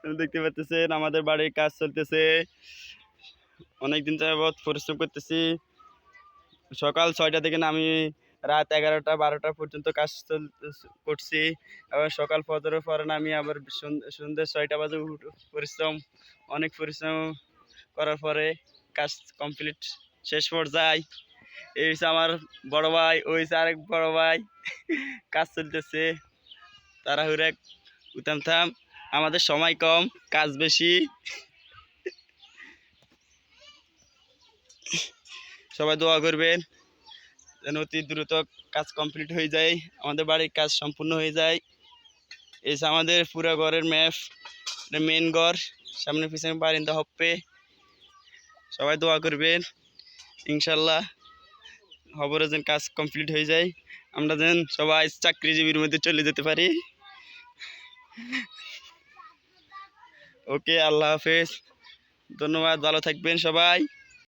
দেখতে পাচ্ছেন আমাদের বাড়ির কাজ চলতেছে। অনেকদিন যাবৎ পরিশ্রম করতেছি। সকাল ৬টা থেকে নামি রাত ১১টা ১২টা পর্যন্ত কাজ করছি। আবার সকাল ফজরের পরে নামি আবার সন্ধ্যে ৬টা বাজে পরিশ্রম, অনেক পরিশ্রম করার পরে কাজ কমপ্লিট শেষ পর্যায়ে। এই হচ্ছে আমার বড় ভাই, ওই হচ্ছে আরেক বড় ভাই। কাজ চলতেছে তাড়াহুড়া উতাম থাম। আমাদের সময় কম, কাজ বেশি। সবাই দোয়া করবেন যেন অতি দ্রুত কাজ কমপ্লিট হয়ে যায়, আমাদের বাড়ির কাজ সম্পূর্ণ হয়ে যায়। এই যে আমাদের পুরো ঘরের ম্যাপ, মেন ঘর, সামনে পিছনে বারিন্দা হবে। সবাই দোয়া করবেন, ইনশাল্লাহ খবরে যেন কাজ কমপ্লিট হয়ে যায়, আমরা যেন সবাই চাকরিজীবীর মধ্যে চলে যেতে পারি। ওকে, আল্লাহ হাফেজ, ধন্যবাদ, ভালো থাকবেন সবাই।